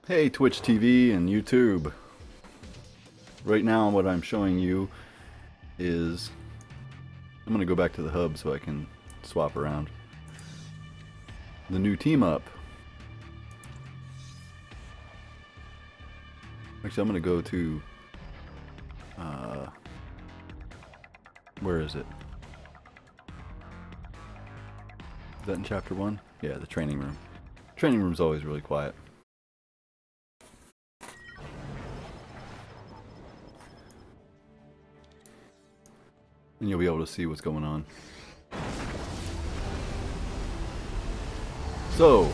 Hey Twitch TV and YouTube. Right now what I'm showing you is, I'm going to go back to the hub so I can swap around. The new team up. Actually I'm going to go to, where is it? Is that in chapter 1? Yeah, the training room. Training room's always really quiet. And you'll be able to see what's going on. So,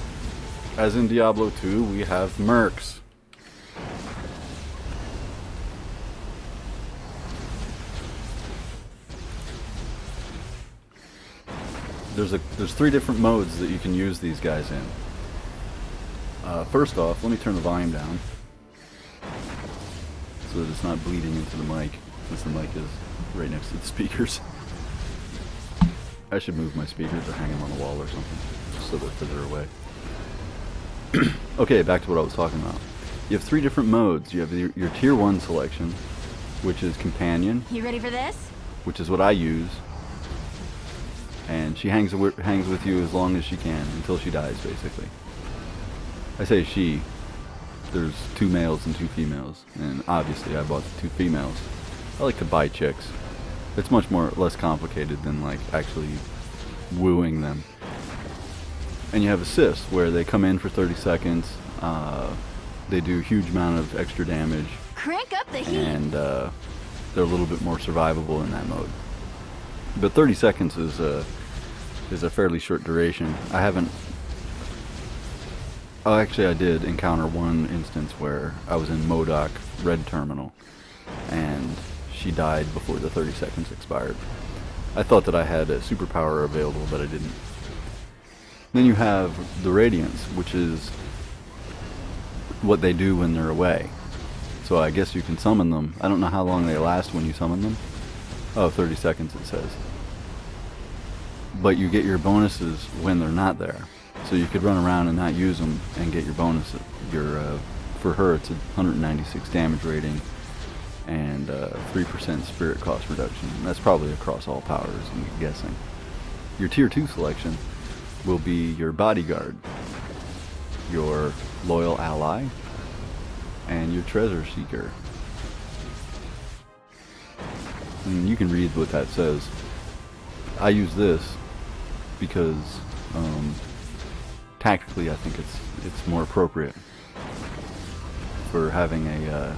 as in Diablo 2, we have mercs. There's 3 different modes that you can use these guys in. First off, let me turn the volume down so that it's not bleeding into the mic, since the mic is right next to the speakers. I should move my speakers or hang them on the wall or something, just so they're further away. Okay, back to what I was talking about. You have 3 different modes. You have your tier 1 selection, which is companion. You ready for this? Which is what I use. And she hangs with you as long as she can, until she dies, basically. I say she. There's 2 males and 2 females, and obviously I bought the 2 females. I like to buy chicks. It's much less complicated than like actually wooing them. And you have assist, where they come in for 30 seconds. They do a huge amount of extra damage. Crank up the heat. And they're a little bit more survivable in that mode. But 30 seconds is a fairly short duration. I haven't... Oh, actually I did encounter one instance where I was in MODOK Red Terminal, and she died before the 30 seconds expired. I thought that I had a superpower available, but I didn't. Then you have the Radiance, which is what they do when they're away. So I guess you can summon them. I don't know how long they last when you summon them. Oh, 30 seconds it says. But you get your bonuses when they're not there. So you could run around and not use them and get your bonuses. For her it's a 196 damage rating and 3% spirit cost reduction. And that's probably across all powers, I'm guessing. Your tier 2 selection will be your bodyguard, your loyal ally, and your treasure seeker. And you can read what that says. I use this because tactically I think it's more appropriate for having a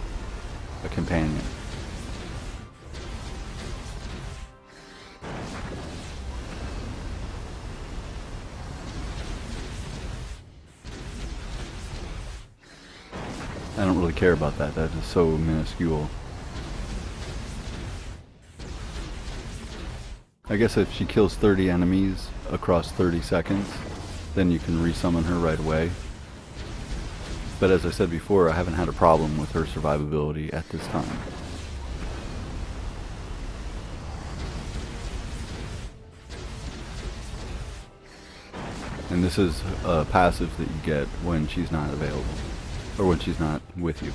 companion. I don't really care about that. That is so minuscule. I guess if she kills 30 enemies across 30 seconds, then you can resummon her right away. But as I said before, I haven't had a problem with her survivability at this time. And this is a passive that you get when she's not available, or when she's not with you.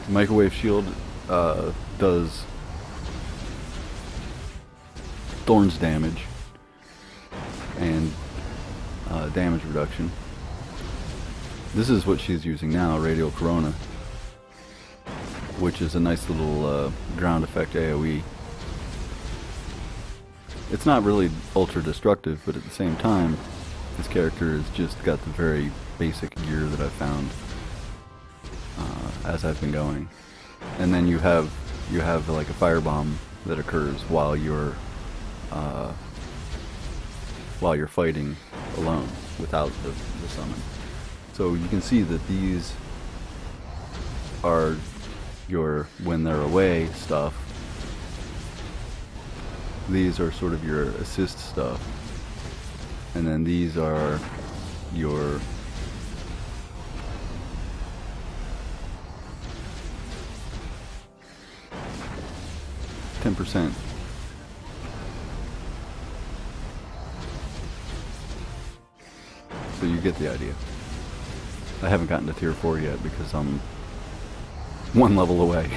Microwave shield does thorns damage and damage reduction. This is what she's using now, Radial Corona, which is a nice little ground effect AoE. It's not really ultra destructive, but at the same time this character has just got the very basic gear that I've found as I've been going. And then you have like a firebomb that occurs while you're fighting alone without the summon. So you can see that these are your when they're away stuff. These are sort of your assist stuff. And then these are your %. So you get the idea. I haven't gotten to tier 4 yet because I'm one level away.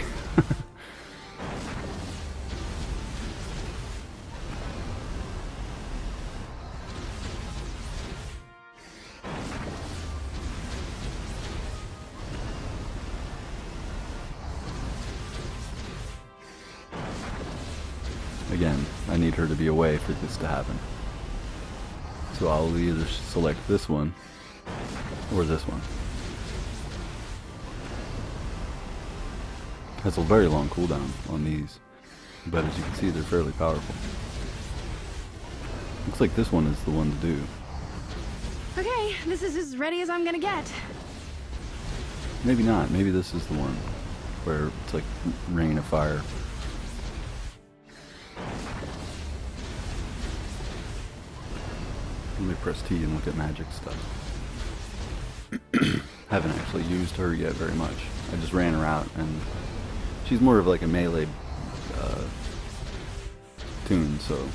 Again, I need her to be away for this to happen. So I'll either select this one or this one. Has a very long cooldown on these, but as you can see, they're fairly powerful. Looks like this one is the one to do. Okay, this is as ready as I'm gonna get. Maybe not. Maybe this is the one where it's like rain of fire. Let me press T and look at magic stuff. Haven't actually used her yet very much. I just ran her out, and she's more of like a melee tune, so.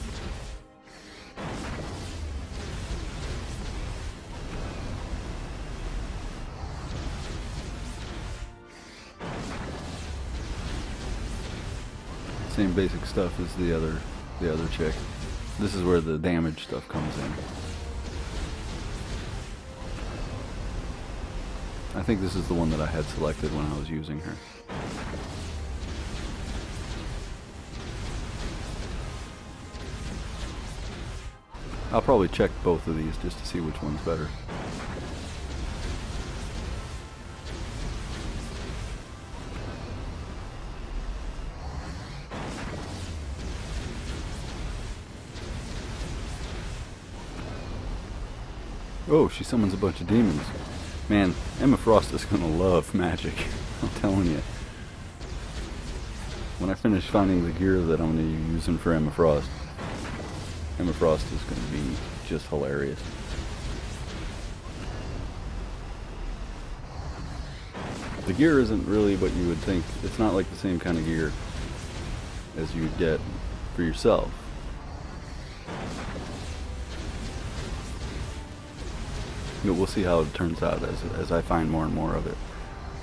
Same basic stuff as the other chick. This is where the damage stuff comes in. I think this is the one that I had selected when I was using her. I'll probably check both of these just to see which one's better. Oh, she summons a bunch of demons. Man, Emma Frost is gonna love magic. I'm telling you. When I finish finding the gear that I'm gonna be using for Emma Frost is gonna be just hilarious. The gear isn't really what you would think. It's not like the same kind of gear as you would get for yourself. But we'll see how it turns out as I find more and more of it.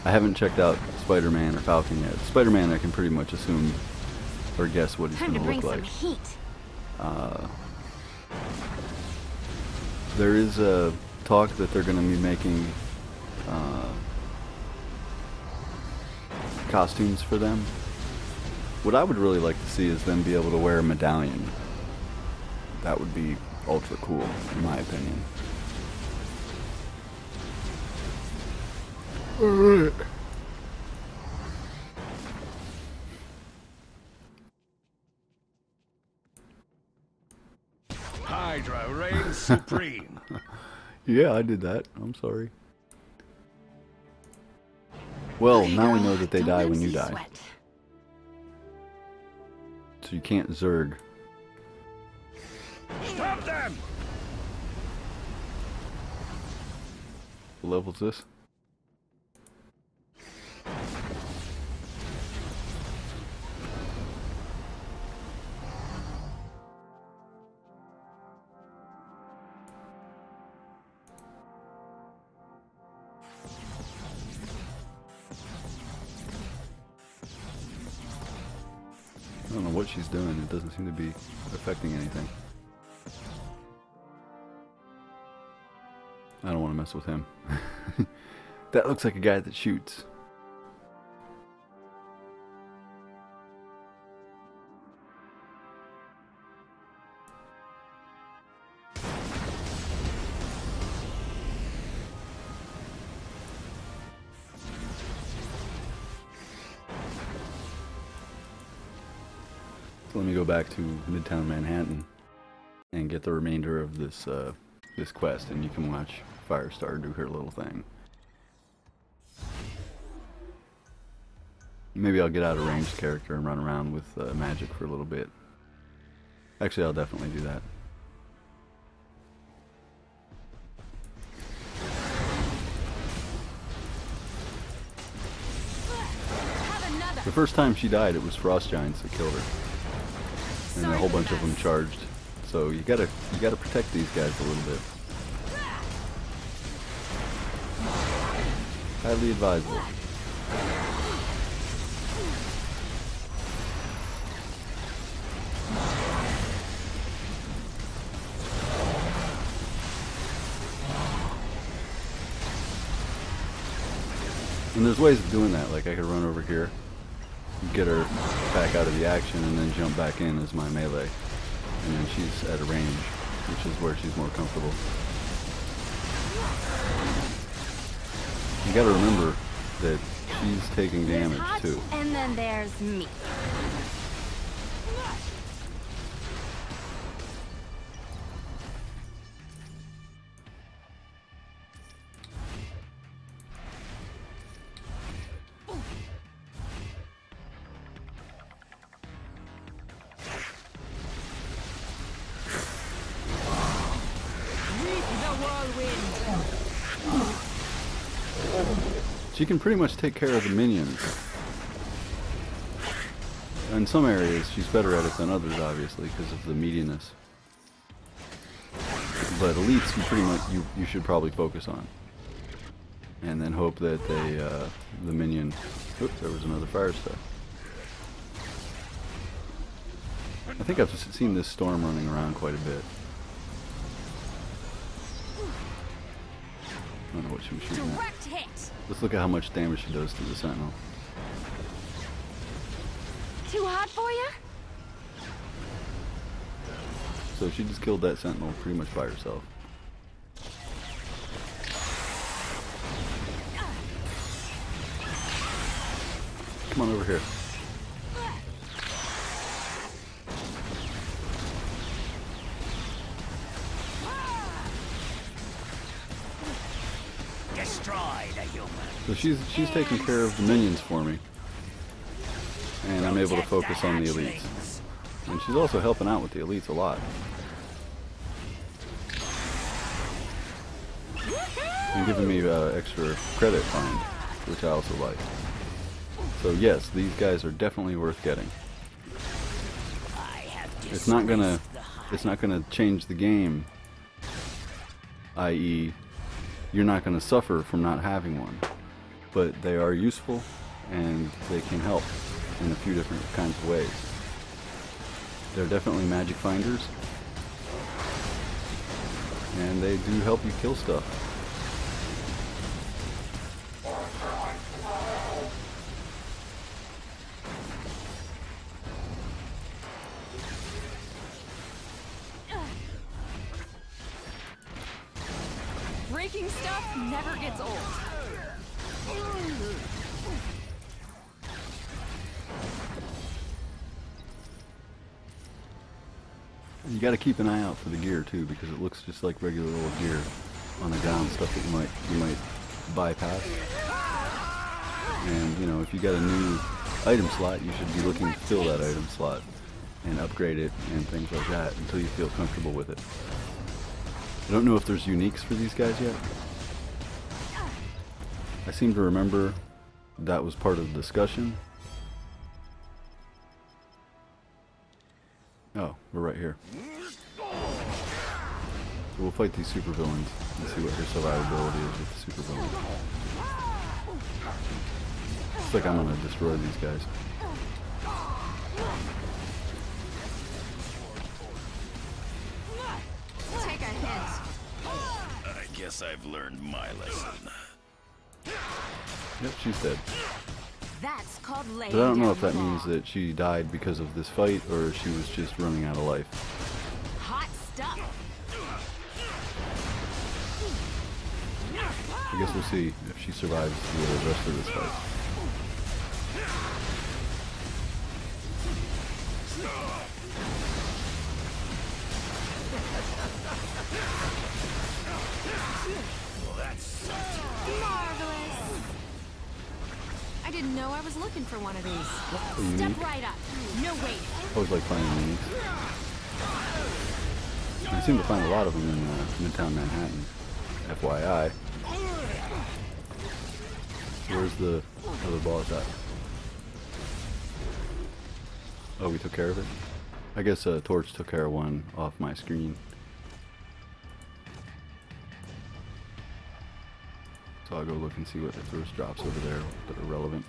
I haven't checked out Spider-Man or Falcon yet. Spider-Man I can pretty much assume or guess what he's going to look like. Heat. There is a talk that they're going to be making costumes for them. What I would really like to see is them be able to wear a medallion. That would be ultra cool, in my opinion. Alright. Hydra reigns supreme. Yeah, I did that. I'm sorry. Well, Okay, now we girl, know that they don't die let when 'em you see die. sweat. So you can't Zerg. Stop them! What level's this? I don't know what she's doing. It doesn't seem to be affecting anything. I don't want to mess with him. That looks like a guy that shoots. So let me go back to Midtown Manhattan and get the remainder of this this quest, and you can watch Firestar do her little thing. Maybe I'll get out a ranged character and run around with Magik for a little bit. Actually, I'll definitely do that. The first time she died, it was frost giants that killed her, and a whole bunch of them charged. So you gotta protect these guys a little bit. Highly advisable. And there's ways of doing that. Like I could run over here, get her back out of the action, and then jump back in as my melee. And then she's at a range, which is where she's more comfortable. You gotta remember that she's taking damage too. And then there's me. She can pretty much take care of the minions. In some areas, she's better at it than others, obviously, because of the meatiness. But elites, you pretty much you should probably focus on, and then hope that they the minion. Oops, there was another Firestar. I think I've seen this Storm running around quite a bit. I don't know what she was shooting at. Direct hit. Let's look at how much damage she does to the Sentinel. Too hot for you? So she just killed that Sentinel pretty much by herself. Come on over here. So she's taking care of the minions for me, and I'm able to focus on the elites. And she's also helping out with the elites a lot. And giving me extra credit find, which I also like. So yes, these guys are definitely worth getting. It's not gonna change the game, i.e. you're not going to suffer from not having one, but they are useful and they can help in a few different kinds of ways. They're definitely magic finders, and they do help you kill stuff. Breaking stuff never gets old. You got to keep an eye out for the gear too, because it looks just like regular old gear on the ground, stuff that you might bypass. And you know, if you got a new item slot, you should be looking to fill that item slot and upgrade it and things like that until you feel comfortable with it. I don't know if there's uniques for these guys yet. I seem to remember that was part of the discussion. Oh, we're right here. So we'll fight these supervillains and see what her survivability is with the supervillains. Looks like I'm gonna destroy these guys. Take a hint. I guess I've learned my lesson. Yep, she's dead. That's called laying But I don't know if down that the means law. that she died because of this fight or she was just running out of life. Hot stuff. I guess we'll see if she survives the rest of this fight. Marvelous. I didn't know I was looking for one of these. Unique. Step right up. No wait. I always like finding uniques. I seem to find a lot of them in Midtown Manhattan. FYI. Where's the other boss at? Oh, we took care of it? I guess Torch took care of one off my screen. So I'll go look and see what if there's drops over there that are relevant.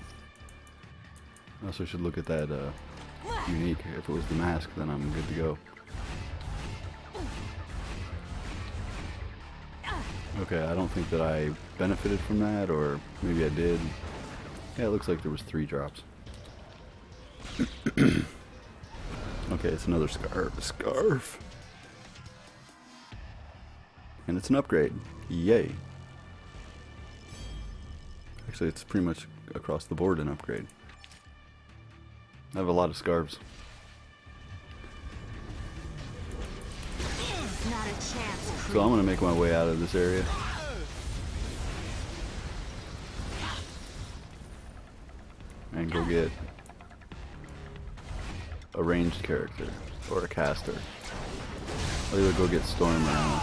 I also should look at that unique. If it was the mask, then I'm good to go. Okay, I don't think that I benefited from that, or maybe I did. Yeah, it looks like there was 3 drops. Okay, it's another scarf. And it's an upgrade. Yay. Actually, it's pretty much across the board an upgrade. I have a lot of scarves. Not a chance. So I'm going to make my way out of this area. And go get a ranged character. Or a caster. I'll either go get Storm or A.I.M.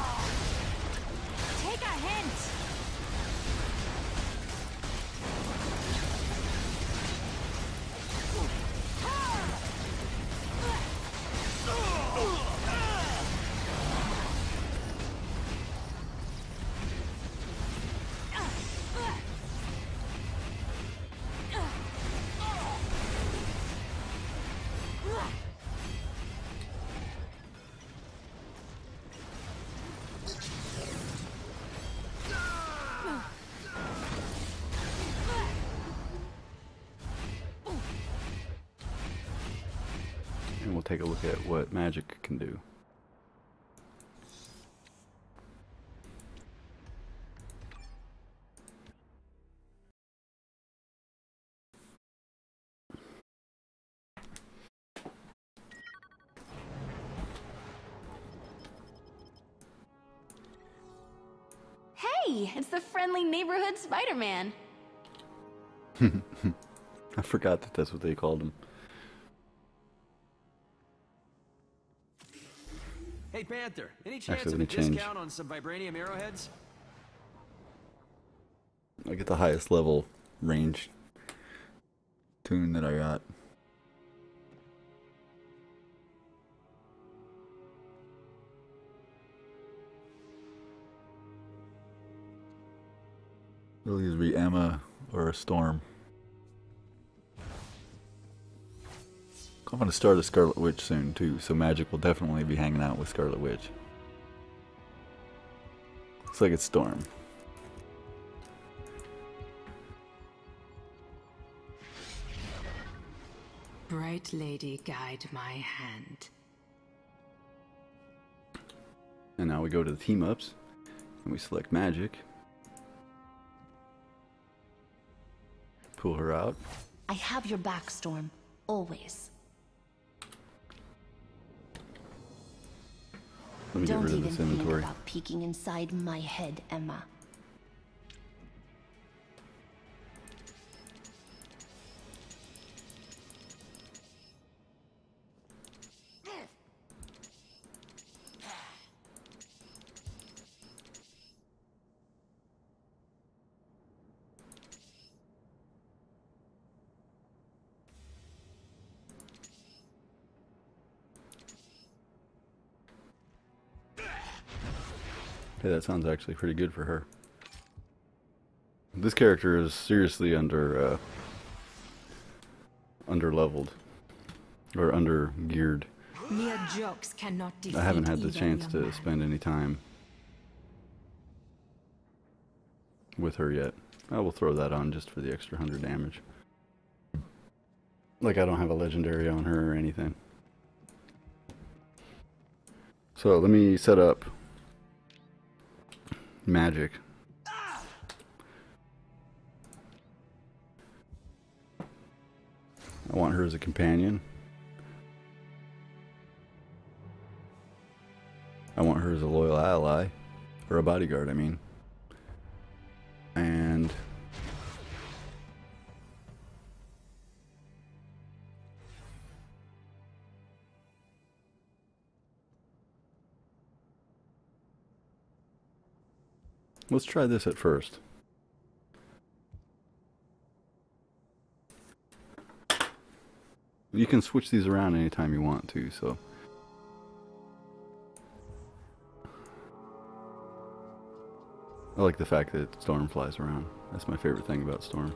Take a hint. And we'll take a look at what Magik can do. Hey, it's the friendly neighborhood Spider-Man. I forgot that that's what they called him. Hey Panther, any chance Actually, of let a me change. discount on some vibranium arrowheads? I get the highest level range tune that I got. It'll either be Emma or a Storm. I'm going to start a Scarlet Witch soon too, so Magik will definitely be hanging out with Scarlet Witch. Looks like it's Storm. Bright lady, guide my hand. And now we go to the team ups and we select Magik. Pull her out. I have your back, Storm. Always. Let me get Don't rid of even this think inventory. about peeking inside my head, Emma. Hey, that sounds actually pretty good for her. This character is seriously under leveled or under geared. Mere jokes cannot defeat I haven't had the even chance your to man. spend any time with her yet. I will throw that on just for the extra 100 damage. Like I don't have a legendary on her or anything. So let me set up Magik. I want her as a companion. I want her as a loyal ally. Or a bodyguard, I mean. And let's try this at first. You can switch these around anytime you want to, so. I like the fact that Storm flies around. That's my favorite thing about Storm.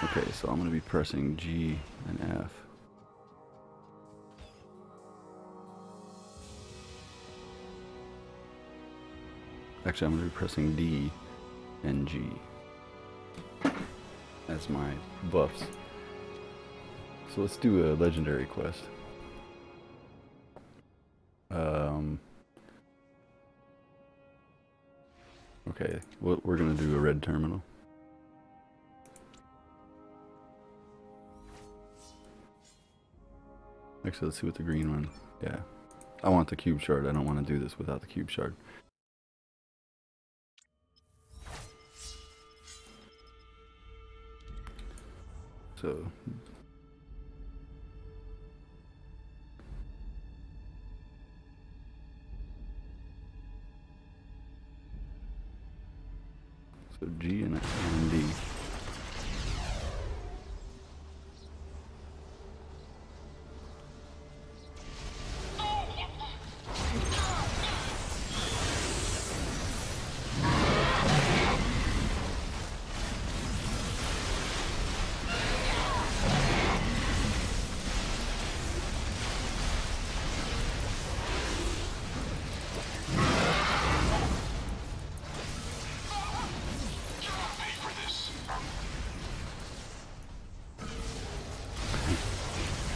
Okay, so I'm going to be pressing G and F. Actually, I'm going to be pressing D and G as my buffs. So let's do a legendary quest. Okay, we're going to do a red terminal. Actually, let's see what the green one... Yeah. I want the cube shard. I don't want to do this without the cube shard. So... So G and D.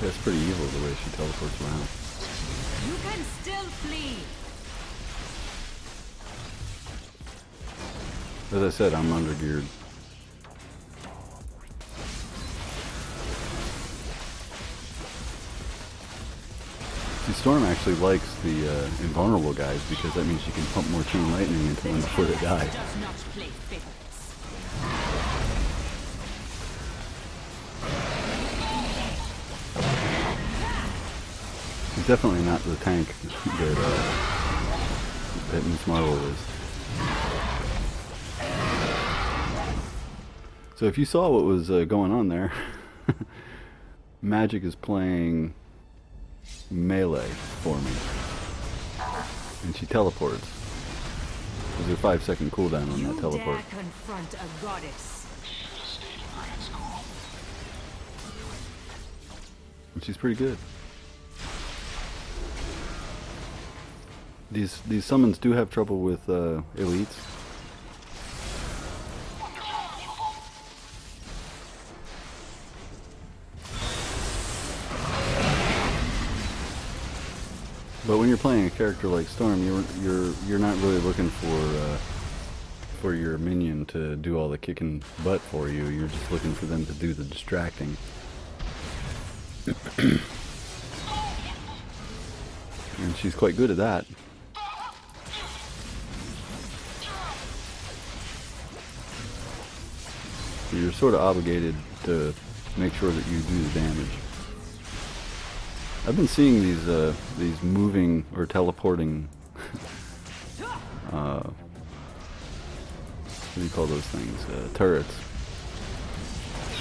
That's pretty evil the way she teleports around. You can still flee. As I said, I'm undergeared. The Storm actually likes the invulnerable guys because that means she can pump more chain lightning into them before they die. Does not play favorites. She's definitely not the tank that Miss Marvel is. So if you saw what was going on there, Magik is playing melee for me. And she teleports. There's a 5-second cooldown on that teleport. You dare confront a goddess. And she's pretty good. These summons do have trouble with elites. But when you're playing a character like Storm, you're not really looking for your minion to do all the kicking butt for you. You're just looking for them to do the distracting. And she's quite good at that. So you're sort of obligated to make sure that you do the damage. I've been seeing these moving or teleporting what do you call those things? Turrets.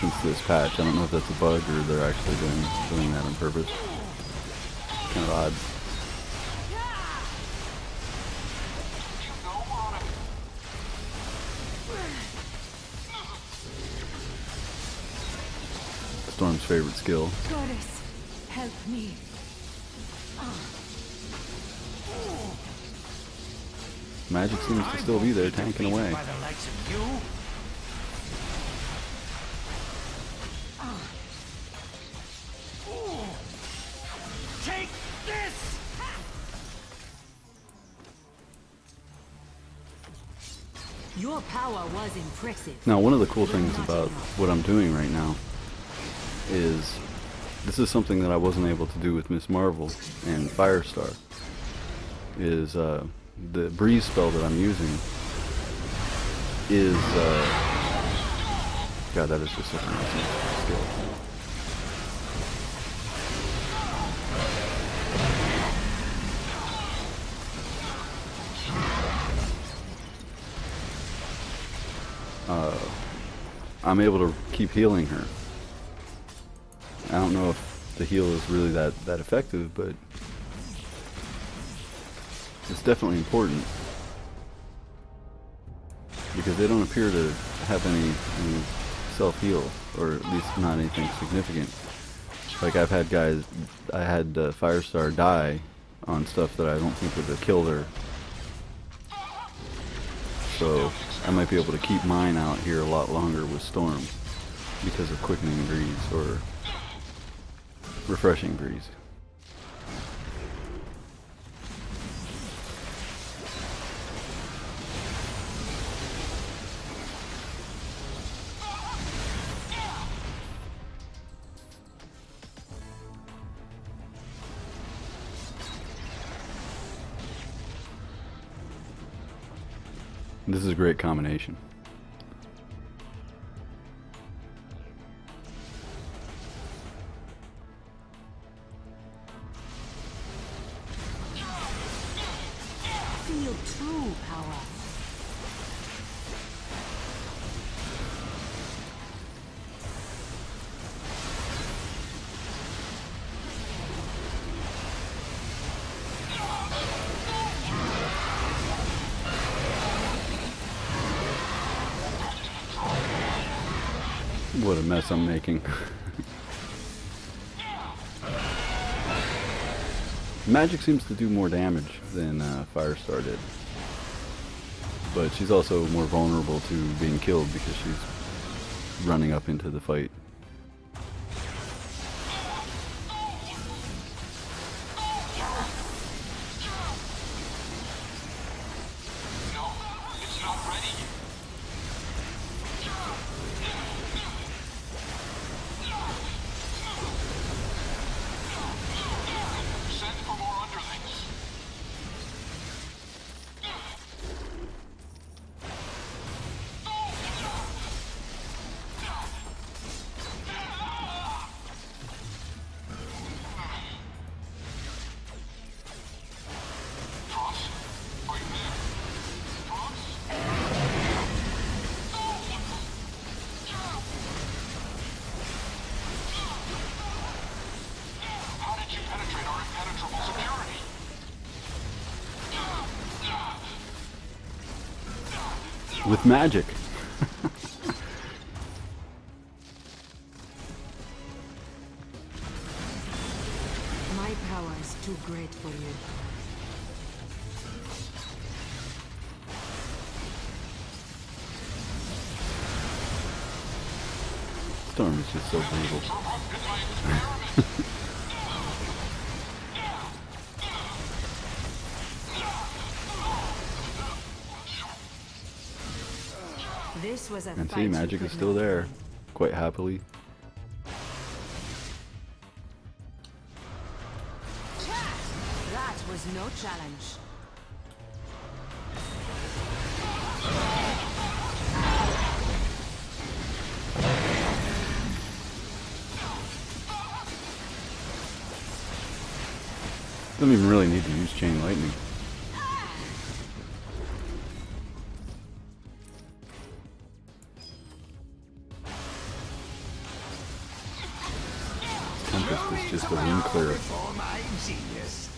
Since this patch. I don't know if that's a bug or they're actually doing that on purpose. Kind of odd. Storm's favorite skill. Goddess, help me. Magik seems to still be there, tanking away. By the likes of you? Take this! Your power was impressive. Now, one of the cool things about what I'm doing right now is this is something that I wasn't able to do with Miss Marvel and Firestar. Is the breeze spell that I'm using is God, that is just such an awesome skill. I'm able to keep healing her. I don't know if the heal is really that effective, but it's definitely important. because they don't appear to have any self-heal, or at least not anything significant. Like I had Firestar die on stuff that I don't think would have killed her. So I might be able to keep mine out here a lot longer with Storm because of quickening breeze or refreshing breeze. This is a great combination. Feel true power. What a mess I'm making. Magik seems to do more damage than Firestar did. But she's also more vulnerable to being killed because she's running up into the fight. With magic. My power is too great for you. Storm is just so brutal. This was a And fight see, you Magik could is still not there, win. quite happily. That was no challenge. Don't even really need to use Chain Lightning. Tempest is just a room clear. For my genius.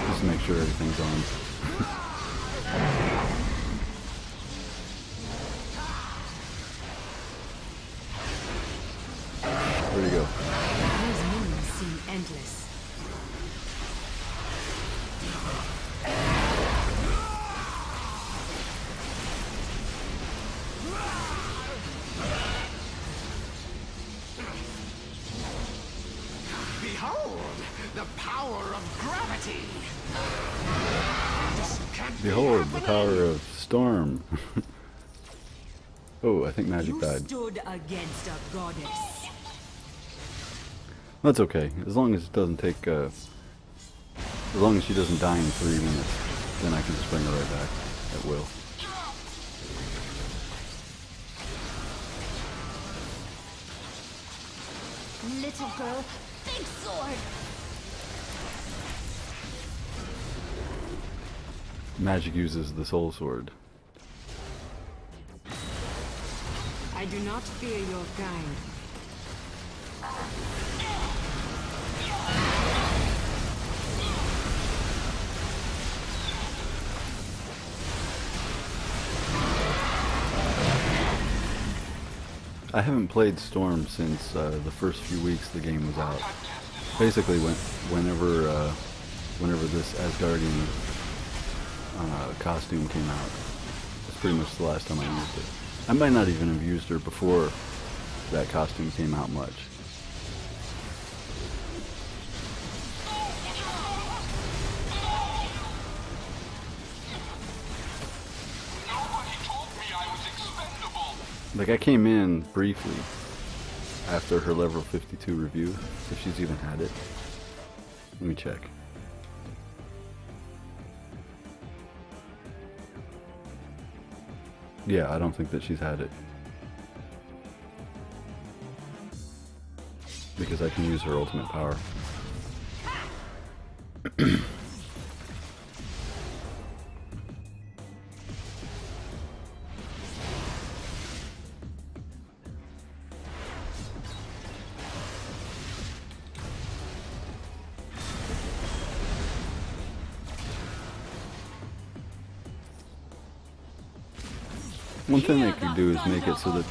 Just to make sure everything's on. There you go. These minions seem endless. Behold, the power of gravity. This can't be Behold, the happening. power of Storm. Oh, I think Magik You died. stood against a goddess. That's okay, as long as it doesn't take, as long as she doesn't die in 3 minutes, then I can just bring her right back at will. Little girl, big sword. Magik uses the Soul Sword. I do not fear your kind. I haven't played Storm since the first few weeks the game was out. Basically, whenever this Asgardian costume came out, it's pretty much the last time I used it. I might not even have used her before that costume came out much. Like, I came in briefly after her level 52 review, if she's even had it. Let me check. Yeah, I don't think that she's had it. Because I can use her ultimate power. One thing they could do is make it so that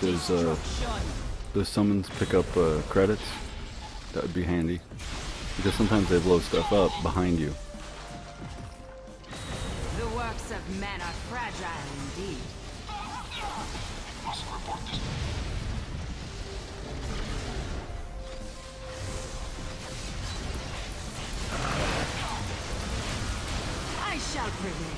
those summons pick up credits. That would be handy. Because sometimes they blow stuff up behind you. The works of men are fragile indeed. Must report this. I shall prevail.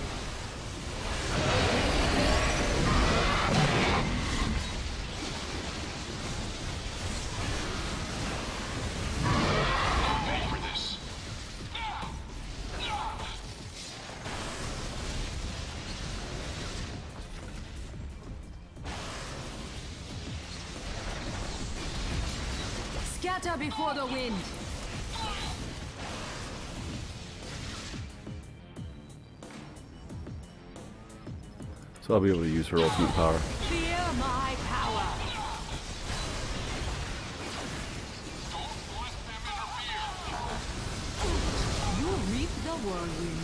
Scatter before the wind. So I'll be able to use her ultimate power. Fear my power. You reap the whirlwind.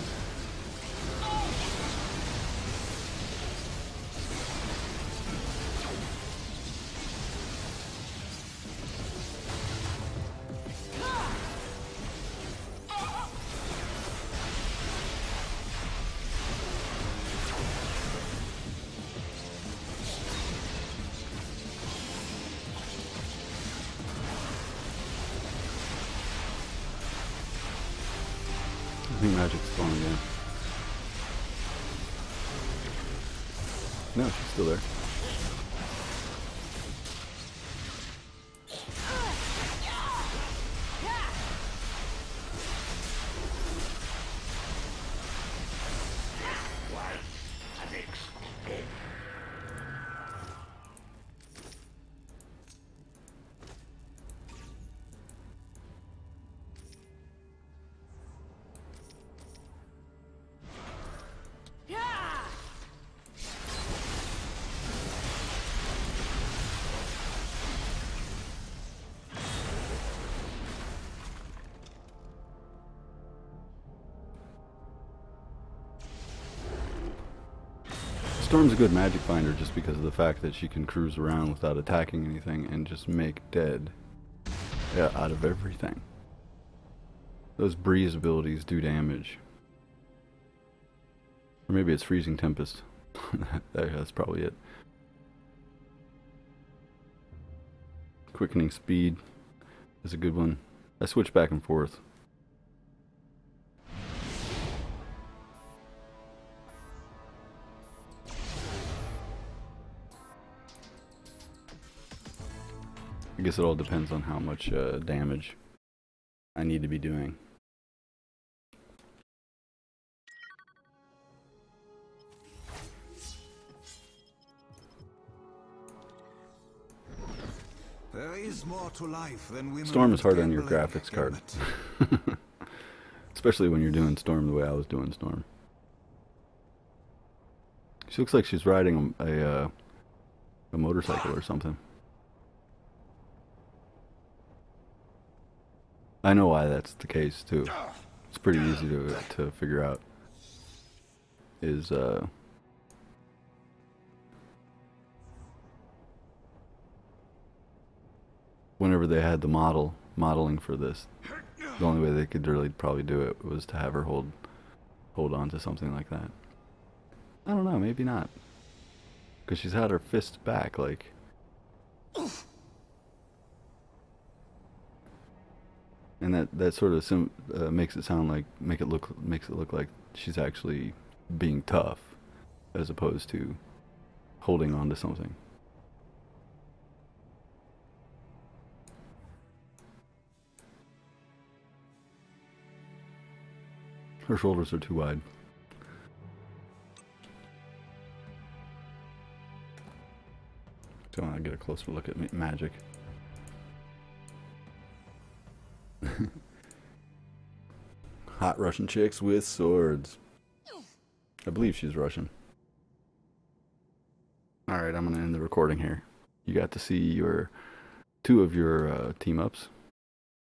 I think Magik's gone again. No, she's still there. Storm's a good magic finder just because of the fact that she can cruise around without attacking anything and just make dead out of everything. Those breeze abilities do damage. Or maybe it's Freezing Tempest. That's probably it. Quickening Speed is a good one. I switch back and forth. I guess it all depends on how much damage I need to be doing. There is more to life than women. Storm is hard on your graphics card. Especially when you're doing Storm the way I was doing Storm. She looks like she's riding a a motorcycle or something. I know why that's the case too. It's pretty easy to figure out. Is whenever they had the modeling for this, the only way they could really probably do it was to have her hold on to something like that. I don't know, maybe not, because she's had her fist back, like. And that sort of makes it sound like makes it look like she's actually being tough, as opposed to holding on to something. Her shoulders are too wide. So I want to get a closer look at Magik. Hot Russian chicks with swords. I believe she's Russian. Alright, I'm going to end the recording here. You got to see two of your team-ups.